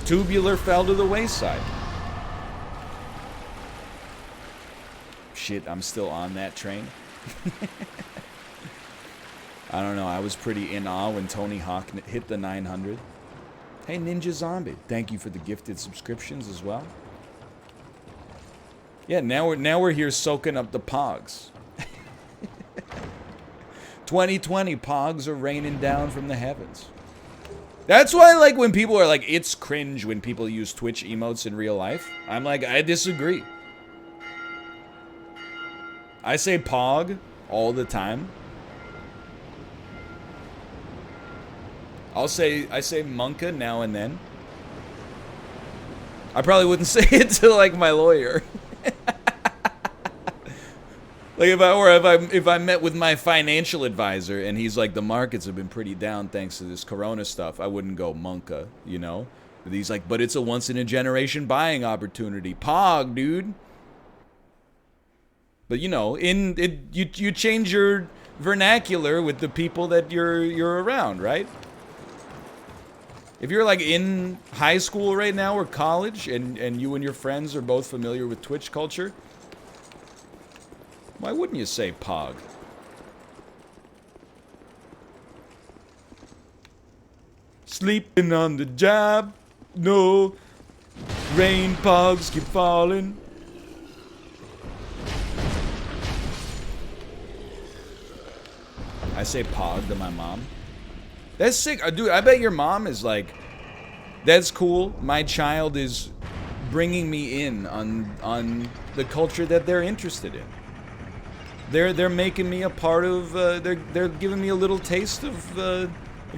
Tubular fell to the wayside. Shit, I'm still on that train. I don't know. I was pretty in awe when Tony Hawk hit the 900. Hey, Ninja Zombie, thank you for the gifted subscriptions as well. Yeah, now we're here soaking up the pogs. 2020 pogs are raining down from the heavens. That's why, like, when people are like, it's cringe when people use Twitch emotes in real life. I'm like, I disagree. I say pog all the time. I say monka now and then. I probably wouldn't say it to like my lawyer. Like if I met with my financial advisor and he's like, the markets have been pretty down thanks to this corona stuff, I wouldn't go monka, you know? But he's like, but it's a once in a generation buying opportunity. Pog, dude. But you know, you change your vernacular with the people that you're around, right? If you're like in high school right now or college and you and your friends are both familiar with Twitch culture, why wouldn't you say pog? Sleeping on the job, no, rain pogs keep falling. I say pog to my mom. That's sick. Dude, I bet your mom is like, that's cool. My child is bringing me in on the culture that they're interested in. They're making me a part of, they're giving me a little taste of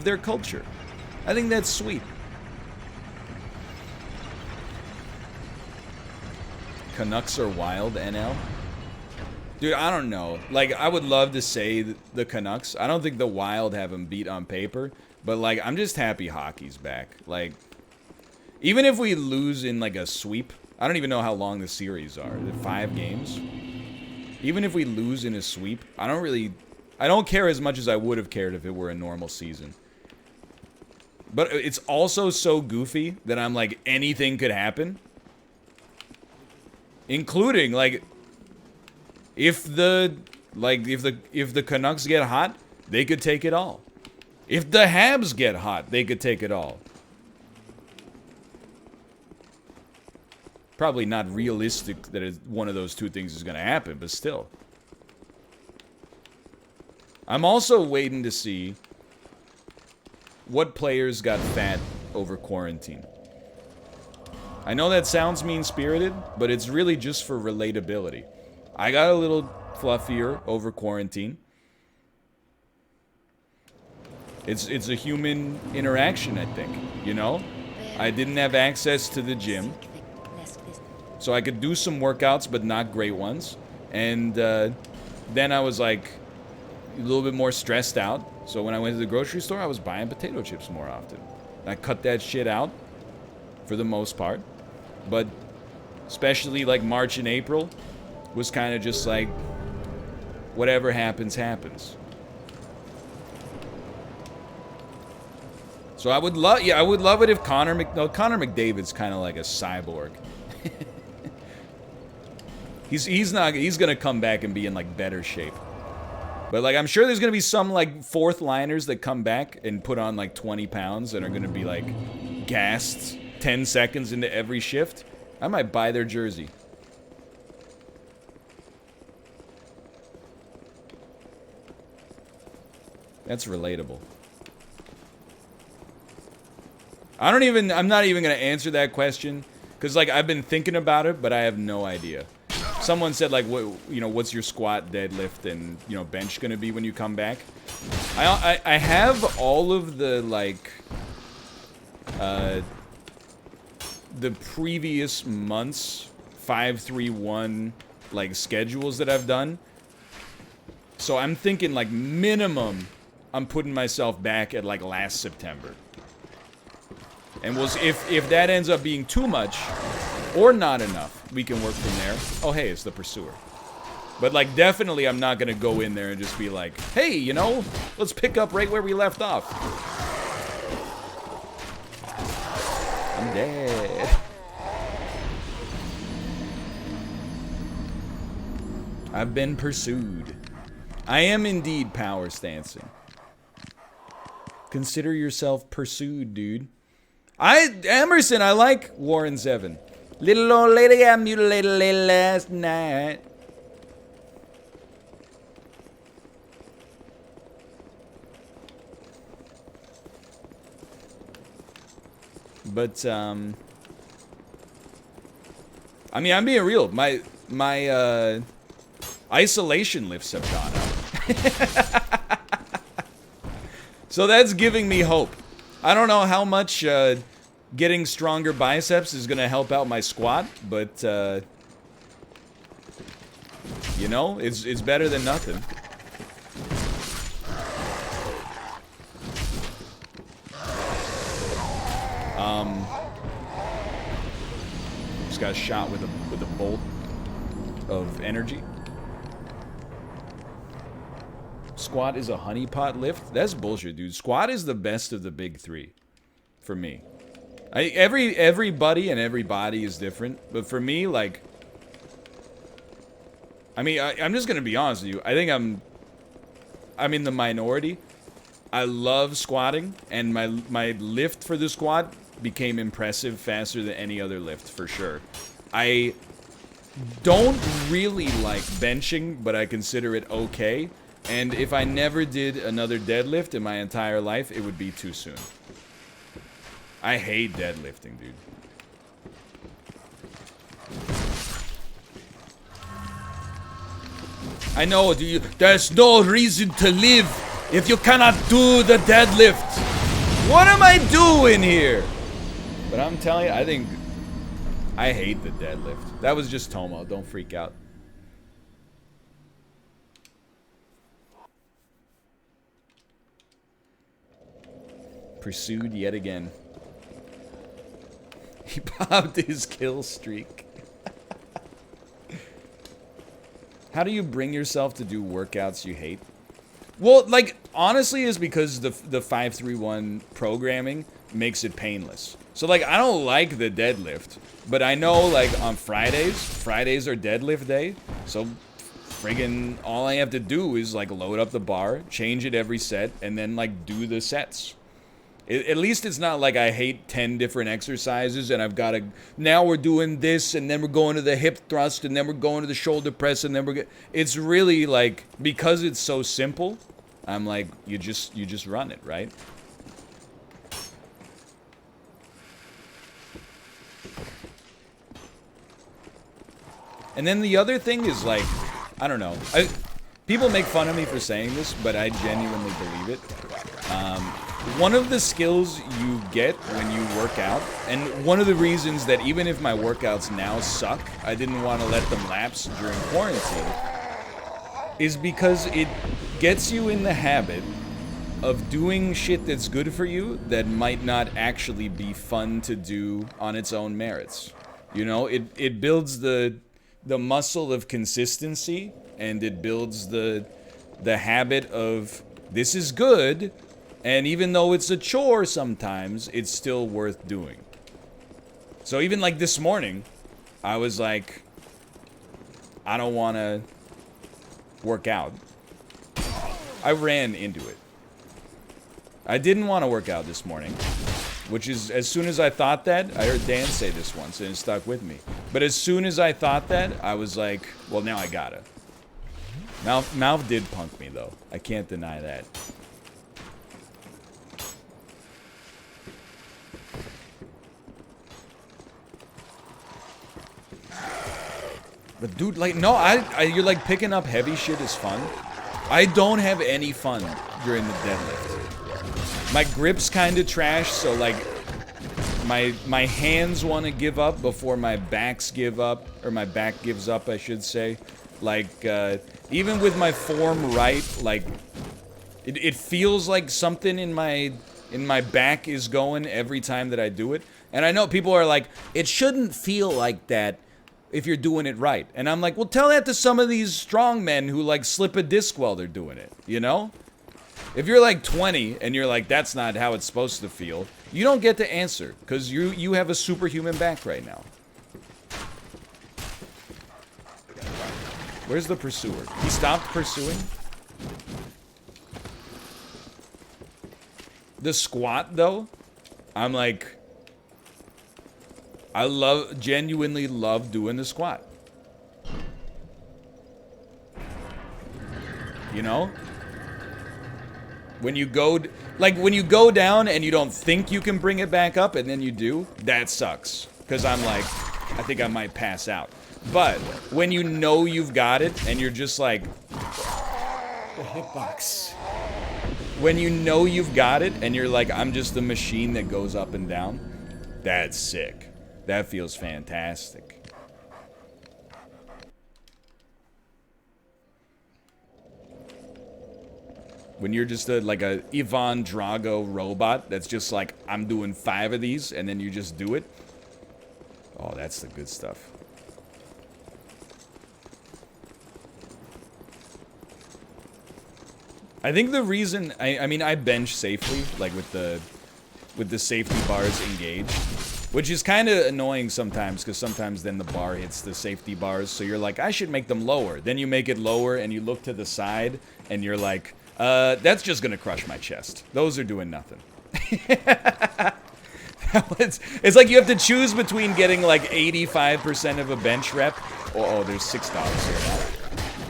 their culture. I think that's sweet. Canucks are wild, NL. Dude, I don't know. Like, I would love to say the Canucks. I don't think the Wild have them beat on paper. But, like, I'm just happy hockey's back. Like, even if we lose in, like, a sweep. I don't even know how long the series are. Is it 5 games? Even if we lose in a sweep, I don't care as much as I would have cared if it were a normal season. But it's also so goofy that I'm like, anything could happen. Including, like... If the Canucks get hot, they could take it all. If the Habs get hot, they could take it all. Probably not realistic that one of those two things is going to happen, but still. I'm also waiting to see what players got fat over quarantine. I know that sounds mean-spirited, but it's really just for relatability. I got a little fluffier over quarantine. It's a human interaction, I think, you know? I didn't have access to the gym, so I could do some workouts, but not great ones. And then I was like a little bit more stressed out. So when I went to the grocery store, I was buying potato chips more often. I cut that shit out for the most part. But especially like March and April was kind of just like, whatever happens, happens. So I would love it if Connor McDavid's kind of like a cyborg. he's gonna come back and be in like better shape. But like I'm sure there's gonna be some like fourth liners that come back and put on like 20 pounds and are gonna be like gassed 10 seconds into every shift. I might buy their jersey. That's relatable. I'm not even gonna answer that question, because like I've been thinking about it, but I have no idea. Someone said like, what's your squat, deadlift, and bench gonna be when you come back? I have all of the like the previous months 5-3-1 like schedules that I've done. So I'm thinking like minimum I'm putting myself back at like last September. And if that ends up being too much or not enough, we can work from there. Oh, hey, it's the Pursuer. But like definitely I'm not going to go in there and just be like, hey, let's pick up right where we left off. I'm dead. I've been pursued. I am indeed power stancing. Consider yourself pursued, dude. Emerson, I like Warren Zevon. Little old lady got mutilated late last night. But, I mean, I'm being real. My isolation lifts have gone up. So that's giving me hope. I don't know how much getting stronger biceps is going to help out my squat, but, you know, it's better than nothing. Just got shot with a bolt of energy. Squat is a honeypot lift? That's bullshit, dude. Squat is the best of the big three. For me. Everybody and every body is different. But for me, like... I mean, I'm just gonna be honest with you. I think I'm in the minority. I love squatting. And my lift for the squat became impressive faster than any other lift, for sure. I don't really like benching, but I consider it okay. And if I never did another deadlift in my entire life, it would be too soon. I hate deadlifting, dude. I know, there's no reason to live if you cannot do the deadlift. What am I doing here? But I'm telling you, I hate the deadlift. That was just Tomo, don't freak out. Pursued yet again. He popped his kill streak. How do you bring yourself to do workouts you hate? Well, like, honestly, is because the 531 programming makes it painless. So, like, I don't like the deadlift, but I know, like, on Fridays are deadlift day, so friggin' all I have to do is, like, load up the bar, change it every set, and then, like, do the sets. At least it's not like I hate 10 different exercises and I've got to... Now we're doing this and then we're going to the hip thrust and then we're going to the shoulder press and then we're... It's really like... Because it's so simple, I'm like, you just run it, right? And then the other thing is like... I don't know. People make fun of me for saying this, but I genuinely believe it. One of the skills you get when you work out, and one of the reasons that even if my workouts now suck, I didn't want to let them lapse during quarantine, is because it gets you in the habit of doing shit that's good for you that might not actually be fun to do on its own merits. You know, it builds the muscle of consistency, and it builds the habit of, this is good, and even though it's a chore sometimes, it's still worth doing. So even like this morning, I was like, I don't want to work out. I ran into it. I didn't want to work out this morning, which is, as soon as I thought that, I heard Dan say this once and it stuck with me. But as soon as I thought that, I was like, well, now I gotta. Mouth did punk me though. I can't deny that. But dude, like, no, you're like, picking up heavy shit is fun. I don't have any fun during the deadlift. My grip's kind of trash, so like, my hands want to give up before my backs give up, or my back gives up, I should say. Like, even with my form right, like, it feels like something in my back is going every time that I do it. And I know people are like, it shouldn't feel like that if you're doing it right. And I'm like, well, tell that to some of these strong men who, like, slip a disc while they're doing it, you know? If you're like 20 and you're like, that's not how it's supposed to feel, you don't get to answer because you have a superhuman back right now. Where's the pursuer? He stopped pursuing? The squat, though, I'm like, I genuinely love doing the squat. You know? When you go, when you go down and you don't think you can bring it back up and then you do, that sucks. Because I'm like, I think I might pass out. But when you know you've got it and you're just like, the hitbox. When you know you've got it and you're like, I'm just a machine that goes up and down, that's sick. That feels fantastic. When you're just like a Ivan Drago robot that's just like, I'm doing 5 of these and then you just do it. Oh, that's the good stuff. I think the reason I mean I bench safely, like with the safety bars engaged, which is kind of annoying sometimes because sometimes then the bar hits the safety bars, so you're like, I should make them lower. Then you make it lower and you look to the side and you're like, that's just gonna crush my chest. Those are doing nothing. It's like you have to choose between getting like 85% of a bench rep. Oh, there's $6 here now.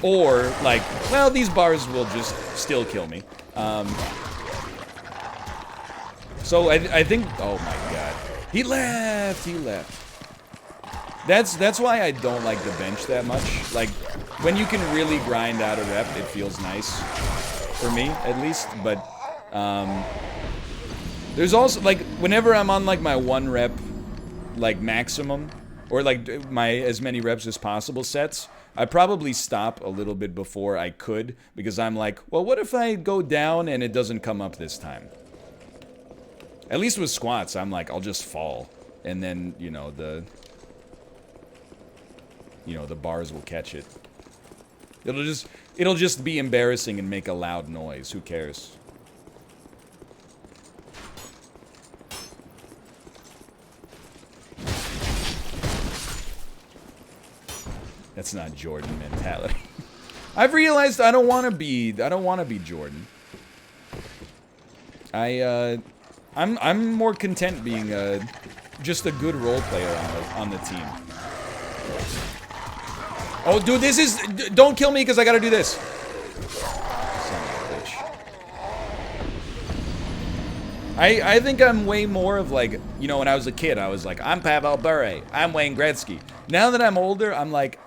Or, like, well, these bars will just still kill me. So I think, oh my god. He left! That's why I don't like the bench that much. Like, when you can really grind out a rep, it feels nice. For me, at least. But, there's also, like, whenever I'm on, like, my 1 rep, like, maximum, or, like, my as many reps as possible sets, I probably stop a little bit before I could, because I'm like, well, what if I go down and it doesn't come up this time? At least with squats, I'm like, I'll just fall. And then, you know, the bars will catch it. It'll just be embarrassing and make a loud noise. Who cares? That's not Jordan mentality. I've realized I don't want to be Jordan. I'm more content being just a good role player on the team. Oh, dude, this is, don't kill me because I gotta do this. Son of a bitch. I think I'm way more of like, you know, when I was a kid, I was like, I'm Pavel Bure, I'm Wayne Gretzky. Now that I'm older, I'm like,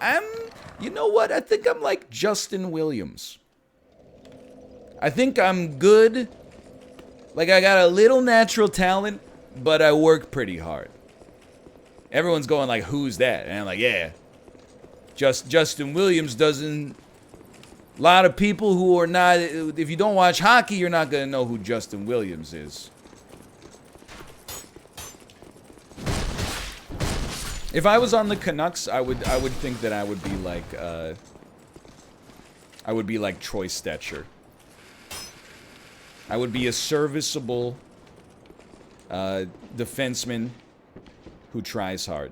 you know what? I think I'm like Justin Williams. I think I'm good. Like, I got a little natural talent, but I work pretty hard. Everyone's going like, who's that? And I'm like, yeah. Justin Williams doesn't... A lot of people who are not... If you don't watch hockey, you're not going to know who Justin Williams is. If I was on the Canucks, I would think that I would be like Troy Stetcher. I would be a serviceable defenseman who tries hard.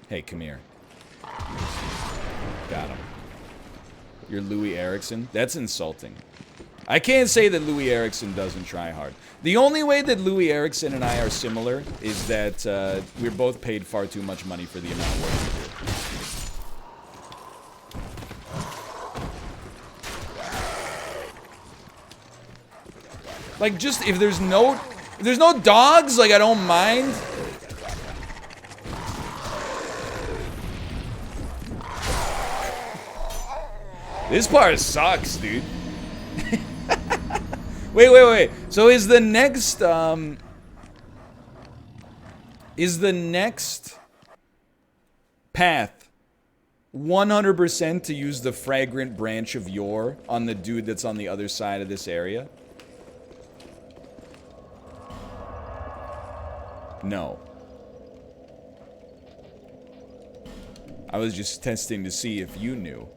Hey, come here. Got him. You're Louis Erickson? That's insulting. I can't say that Louis Erickson doesn't try hard. The only way that Louis Erickson and I are similar is that we're both paid far too much money for the amount of work we do. Like, just, if there's no dogs, like, I don't mind. This part sucks, dude. Wait. So is the next path 100% to use the fragrant branch of yore on the dude that's on the other side of this area? No. I was just testing to see if you knew.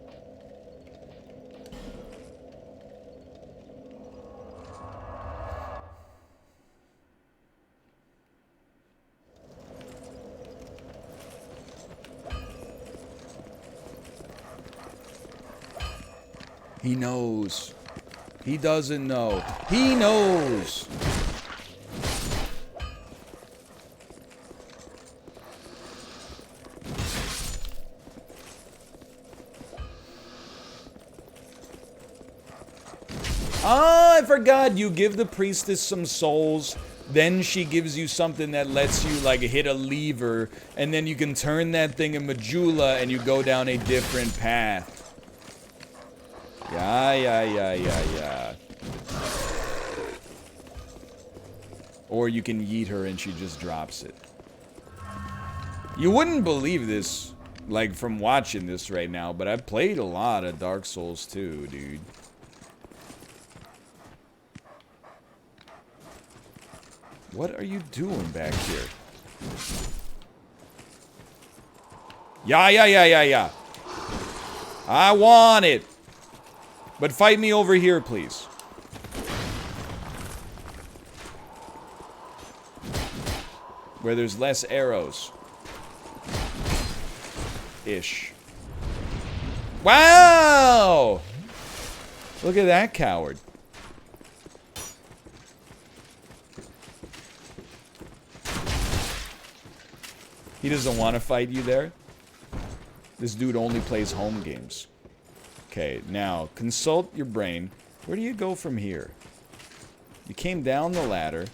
He knows. He doesn't know. He knows. Oh, I forgot. You give the priestess some souls. Then she gives you something that lets you, like, hit a lever. And then you can turn that thing in Majula and you go down a different path. Yeah. Or you can yeet her and she just drops it. You wouldn't believe this, like, from watching this right now, but I've played a lot of Dark Souls 2, dude. What are you doing back here? Yeah. I want it. But fight me over here, please. Where there's less arrows. Ish. Wow! Look at that coward. He doesn't want to fight you there? This dude only plays home games. Okay, now, consult your brain. Where do you go from here? You came down the ladder.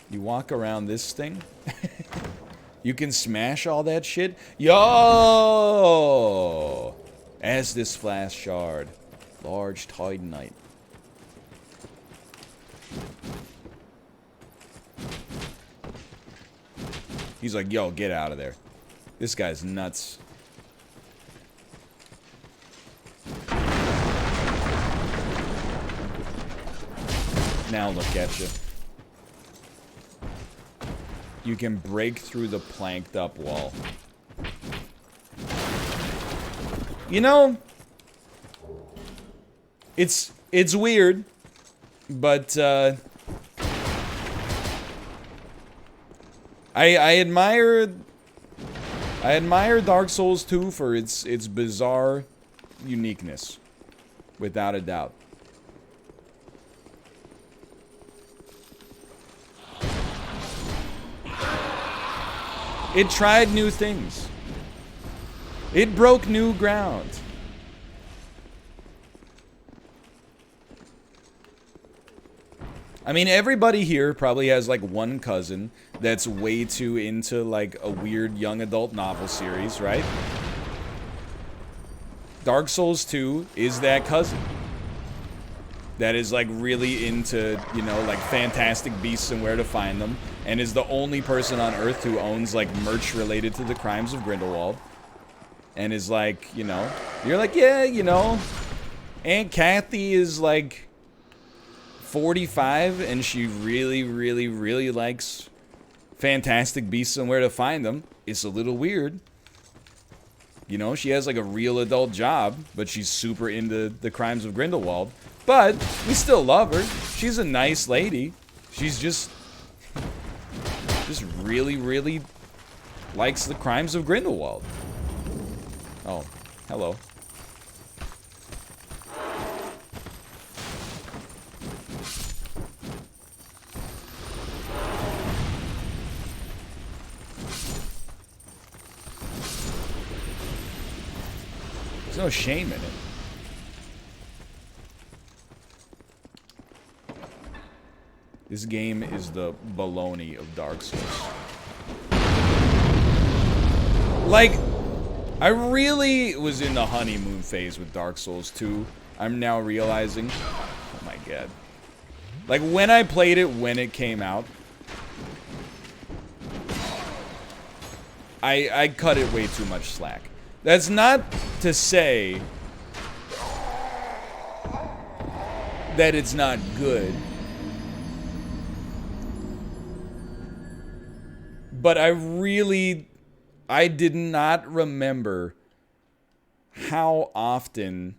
You walk around this thing. You can smash all that shit. Yo! As this flash shard. Large titanite. He's like, yo, get out of there. This guy's nuts. Now look at you. You can break through the planked up wall. You know, it's weird, but I admire Dark Souls 2 for its bizarre uniqueness, without a doubt. It tried new things. It broke new ground. I mean, everybody here probably has, like, one cousin that's way too into, like, a weird young adult novel series, right? Dark Souls 2 is that cousin. That is, like, really into, you know, like, fantastic beasts and where to find them. And is the only person on Earth who owns, like, merch related to the crimes of Grindelwald. And is like, you know, you're like, yeah, you know, Aunt Kathy is, like, 45, and she really, really, really likes fantastic beasts and where to find them. It's a little weird. You know, she has, like, a real adult job, but she's super into the crimes of Grindelwald. But we still love her. She's a nice lady. She's just really, really likes the crimes of Grindelwald. Oh, hello. There's no shame in it. This game is the baloney of Dark Souls. Like, I really was in the honeymoon phase with Dark Souls 2. I'm now realizing, oh my god. Like, when I played it when it came out, I cut it way too much slack. That's not to say that it's not good. But I did not remember how often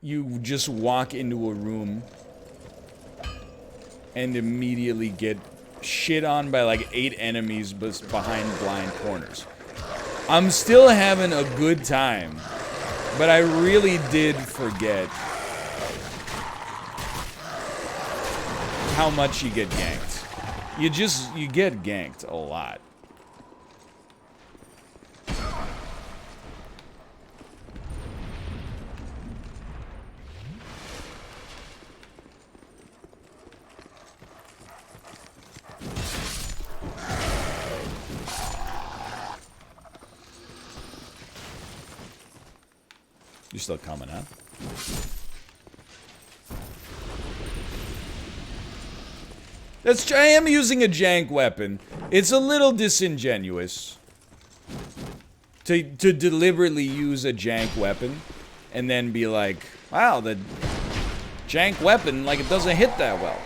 you just walk into a room and immediately get shit on by like 8 enemies behind blind corners. I'm still having a good time, but I really did forget how much you get ganked. You get ganked a lot. You're still coming, huh? I am using a jank weapon. It's a little disingenuous to deliberately use a jank weapon and then be like, wow, the jank weapon, like, it doesn't hit that well.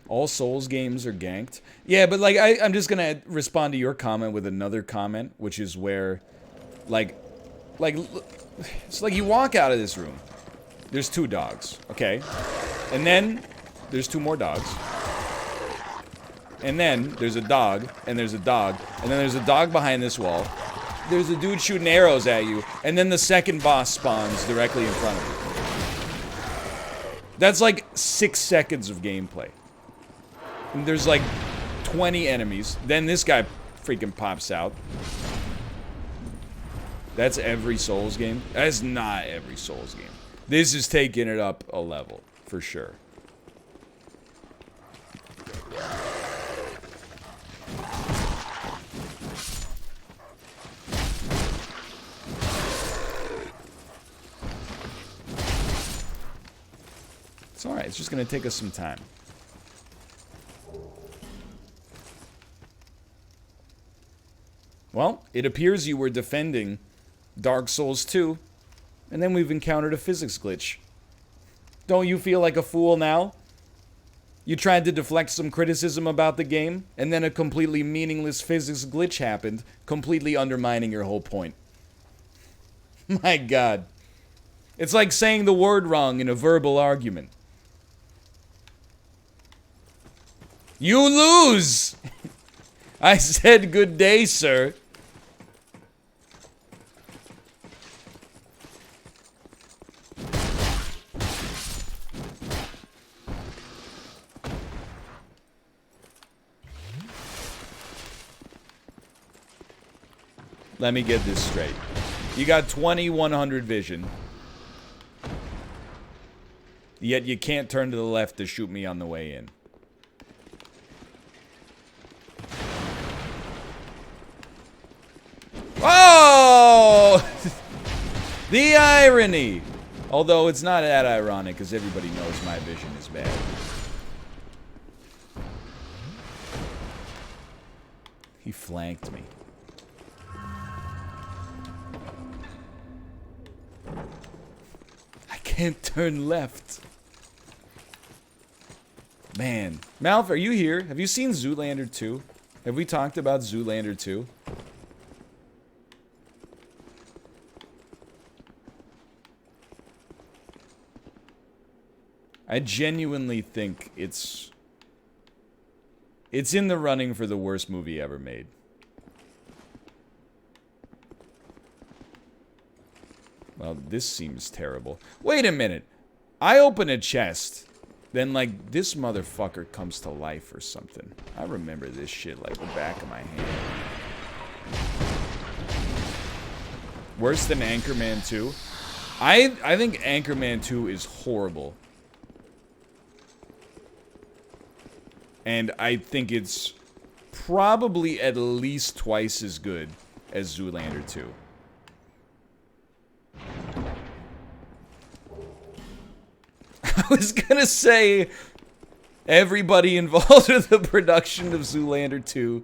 All Souls games are ganked. Yeah, but like I'm just gonna respond to your comment with another comment, which is where, like, it's like you walk out of this room. There's 2 dogs, okay? And then there's 2 more dogs. And then there's a dog, and there's a dog, and then there's a dog behind this wall. There's a dude shooting arrows at you, and then the second boss spawns directly in front of you. That's like 6 seconds of gameplay. And there's like 20 enemies. Then this guy freaking pops out. That's every Souls game? That's not every Souls game. This is taking it up a level, for sure. It's alright, it's just gonna take us some time. Well, it appears you were defending Dark Souls 2, and then we've encountered a physics glitch. Don't you feel like a fool now? You tried to deflect some criticism about the game, and then a completely meaningless physics glitch happened, completely undermining your whole point. My God. It's like saying the word wrong in a verbal argument. You lose! I said good day, sir. Let me get this straight. You got 2100 vision. Yet you can't turn to the left to shoot me on the way in. Oh! The irony! Although it's not that ironic, because everybody knows my vision is bad. He flanked me. I can't turn left. Man. Malf, are you here? Have you seen Zoolander 2? Have we talked about Zoolander 2? I genuinely think it's in the running for the worst movie ever made. Well, this seems terrible. Wait a minute. I open a chest. Then, like, this motherfucker comes to life or something. I remember this shit like the back of my hand. Worse than Anchorman 2? I think Anchorman 2 is horrible. And I think it's probably at least twice as good as Zoolander 2. I was gonna say everybody involved with the production of Zoolander 2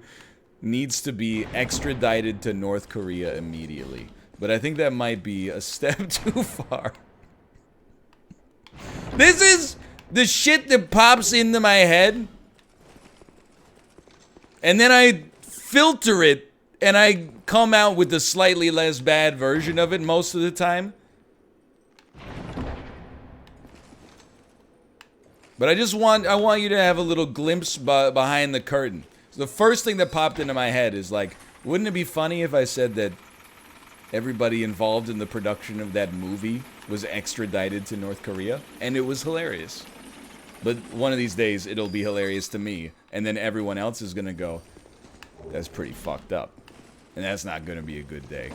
needs to be extradited to North Korea immediately. But I think that might be a step too far. This is the shit that pops into my head. And then I filter it, and I come out with a slightly less bad version of it most of the time. But I want you to have a little glimpse behind the curtain. So the first thing that popped into my head is like, wouldn't it be funny if I said that everybody involved in the production of that movie was extradited to North Korea? And it was hilarious. But one of these days, it'll be hilarious to me. And then everyone else is gonna go, that's pretty fucked up. And that's not gonna be a good day.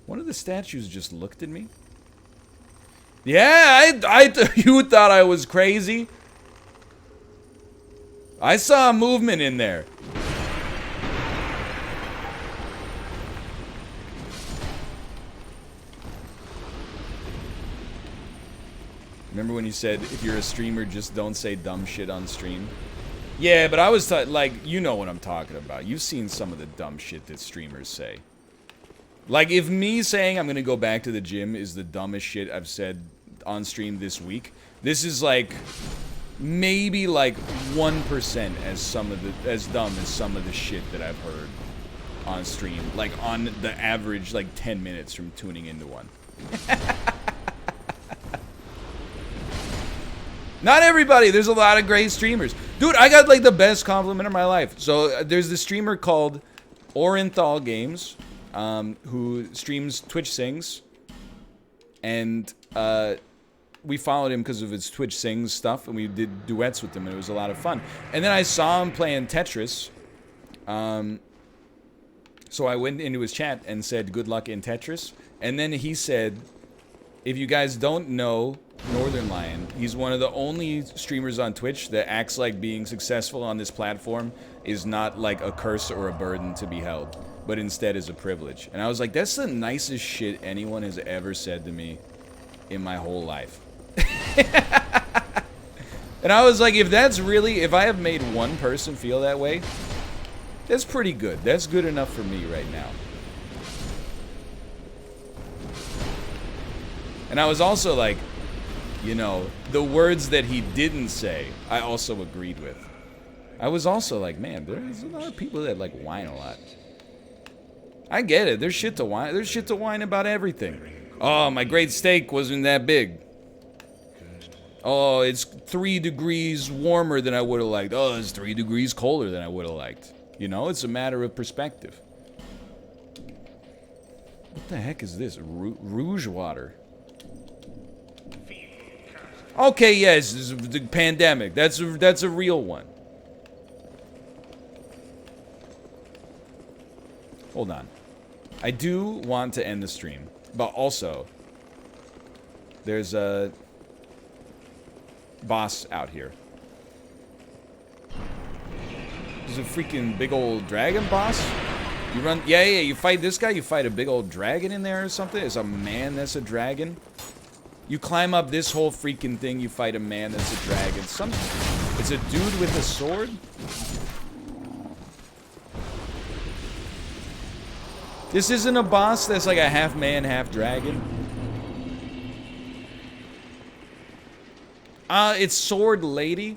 One of the statues just looked at me. Yeah, you thought I was crazy? I saw a movement in there. Remember when you said, if you're a streamer, just don't say dumb shit on stream? Yeah, but I was like, you know what I'm talking about. You've seen some of the dumb shit that streamers say. Like, if me saying I'm gonna go back to the gym is the dumbest shit I've said on stream this week, this is like, maybe like 1% as dumb as some of the shit that I've heard on stream. Like, on the average, like, 10 minutes from tuning into one. Not everybody. There's a lot of great streamers. Dude, I got, like, the best compliment of my life. So, there's this streamer called Orenthal Games, who streams Twitch Sings. And, we followed him because of his Twitch Sings stuff, and we did duets with him, and it was a lot of fun. And then I saw him playing Tetris. So I went into his chat and said, good luck in Tetris. And then he said, if you guys don't know Northernlion, he's one of the only streamers on Twitch that acts like being successful on this platform is not like a curse or a burden to be held, but instead is a privilege. And I was like, that's the nicest shit anyone has ever said to me in my whole life. And I was like, if I have made one person feel that way, that's pretty good. That's good enough for me right now. And I was also like, you know, the words that he didn't say, I also agreed with. I was also like, man, there's a lot of people that like whine a lot. I get it. There's shit to whine. There's shit to whine about everything. Oh, my great steak wasn't that big. Oh, it's 3 degrees warmer than I would have liked. Oh, it's 3 degrees colder than I would have liked. You know, it's a matter of perspective. What the heck is this? Rouge water. Okay, yes, this is the pandemic. That's a real one. Hold on. I do want to end the stream, but also there's a boss out here. There's a freaking big old dragon boss. You run, yeah, you fight this guy, you fight a big old dragon in there or something. There's a man that's a dragon. You climb up this whole freaking thing, you fight a man that's a dragon. It's a dude with a sword? This isn't a boss that's like a half man, half dragon. It's Sword Lady.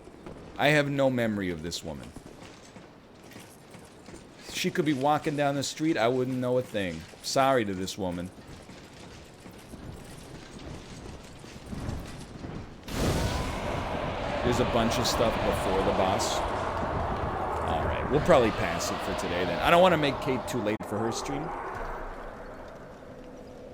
I have no memory of this woman. She could be walking down the street, I wouldn't know a thing. Sorry to this woman. There's a bunch of stuff before the boss. Alright, we'll probably pass it for today then. I don't want to make Kate too late for her stream.